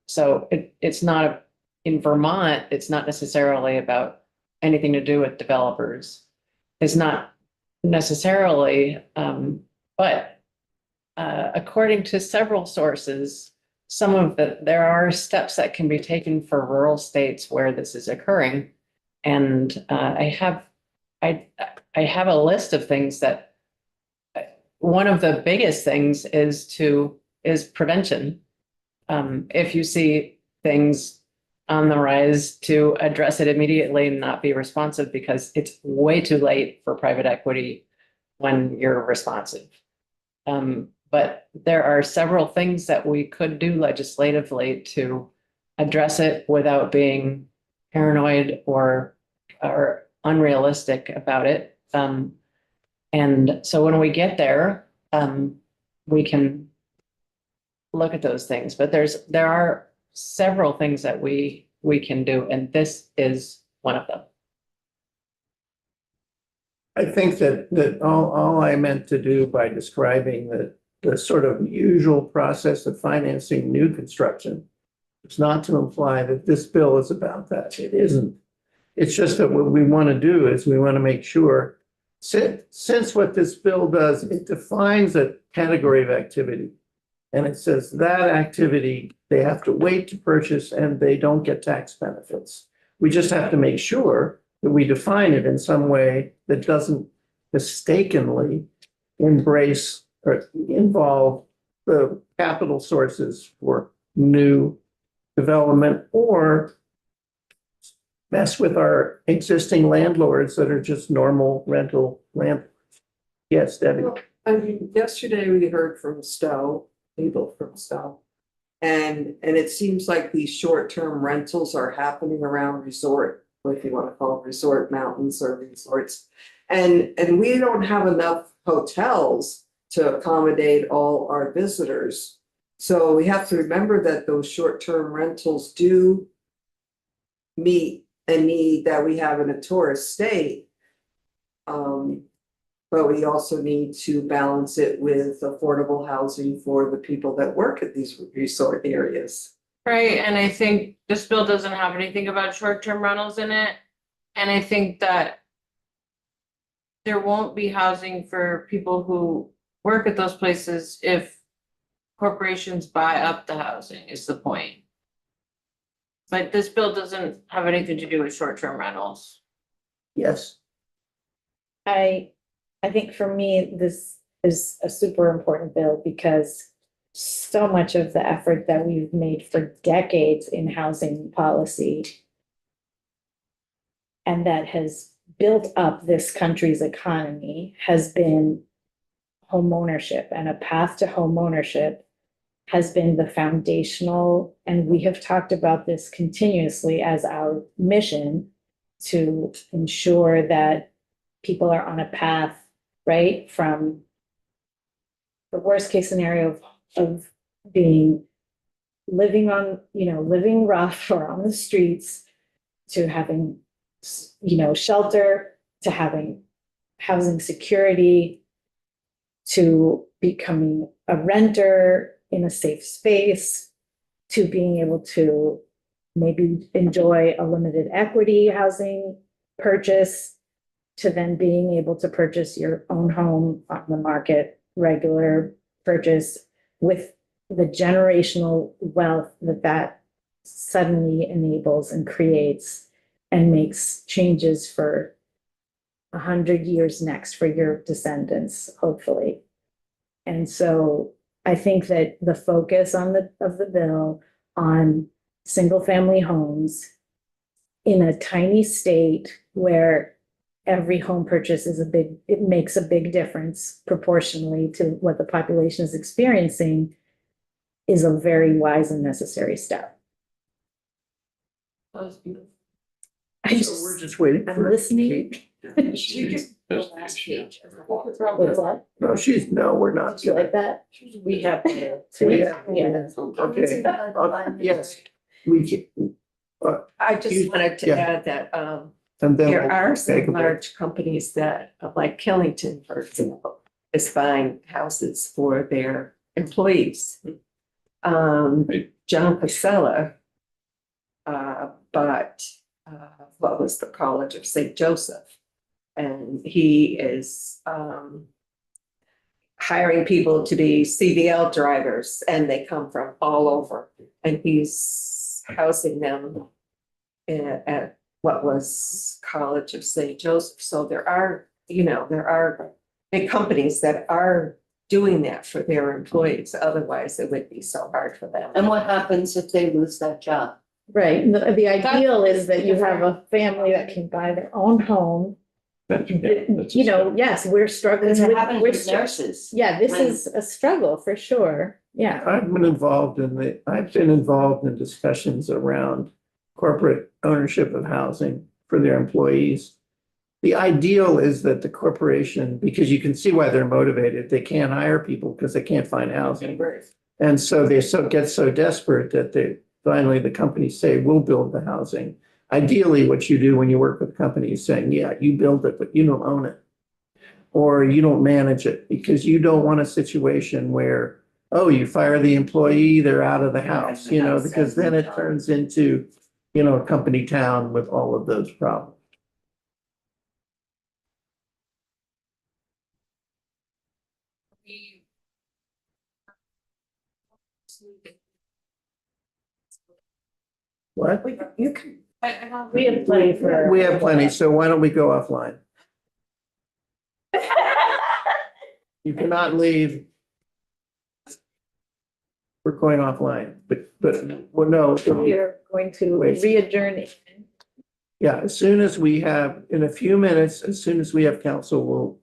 So it's not, in Vermont, it's not necessarily about anything to do with developers. It's not necessarily, but according to several sources, there are steps that can be taken for rural states where this is occurring. And I have a list of things that, one of the biggest things is prevention. If you see things on the rise, to address it immediately and not be responsive, because it's way too late for private equity when you're responsive. But there are several things that we could do legislatively to address it without being paranoid or unrealistic about it. And so when we get there, we can look at those things, but there are several things that we can do, and this is one of them. I think that all I meant to do by describing the sort of usual process of financing new construction is not to imply that this bill is about that. It isn't. It's just that what we want to do is we want to make sure, since what this bill does, it defines a category of activity. And it says that activity, they have to wait to purchase and they don't get tax benefits. We just have to make sure that we define it in some way that doesn't mistakenly embrace or involve the capital sources for new development or mess with our existing landlords that are just normal rental landlords. Yes, Debbie. I mean, yesterday we heard from Stowe, people from Stowe. And it seems like these short-term rentals are happening around resort, if you want to call it resort mountains or resorts. And we don't have enough hotels to accommodate all our visitors. So we have to remember that those short-term rentals do meet a need that we have in a tourist state. But we also need to balance it with affordable housing for the people that work at these resort areas. Right, and I think this bill doesn't have anything about short-term rentals in it. And I think that there won't be housing for people who work at those places if corporations buy up the housing, is the point. Like, this bill doesn't have anything to do with short-term rentals. Yes. I think for me, this is a super important bill because so much of the effort that we've made for decades in housing policy and that has built up this country's economy has been homeownership, and a path to homeownership has been the foundational, and we have talked about this continuously as our mission to ensure that people are on a path, right, from the worst case scenario of living rough or on the streets to having, shelter, to having housing security, to becoming a renter in a safe space, to being able to maybe enjoy a limited equity housing purchase, to then being able to purchase your own home on the market, regular purchase, with the generational wealth that suddenly enables and creates and makes changes for 100 years next for your descendants, hopefully. And so I think that the focus of the bill on single-family homes in a tiny state where every home purchase it makes a big difference proportionally to what the population is experiencing is a very wise and necessary step. That was beautiful. So we're just waiting. I'm listening. That's What's that? No, we're not. Do you like that? We have. We have- Yeah. Okay, yes, we can. I just You- wanted to yeah. add that, And then. there we'll are take a some break. large companies that, like Killington, for example, is buying houses for their employees. Right. John Casella bought, what was the College of St. Joseph? And he is, hiring people to be CDL drivers, and they come from all over. And he's housing them at what was College of St. Joseph. So there are big companies that are doing that for their employees. Otherwise, it would be so hard for them. And what happens if they lose that job? Right, the ideal is that you have a family that can buy their own home. a Yes, we're struggling Because it with, happens with nurses. yeah, this is a struggle for sure, yeah. I've been involved in discussions around corporate ownership of housing for their employees. The ideal is that the corporation, because you can see why they're motivated, they can't hire people because they can't find housing. And so they get so desperate that finally the companies say, we'll build the housing. Ideally, what you do when you work with a company is saying, yeah, you build it, but you don't own it. Or you don't manage it, because you don't want a situation where, oh, you fire the employee, they're out of the house, because then it turns into, a company town with all of those problems. What? You can. We have plenty for. We have plenty, so why don't we go offline? You cannot leave. We're going offline, well, no. We are going to Wait. re-adjourn. Yeah, as soon as we have, in a few minutes, as soon as we have council, we'll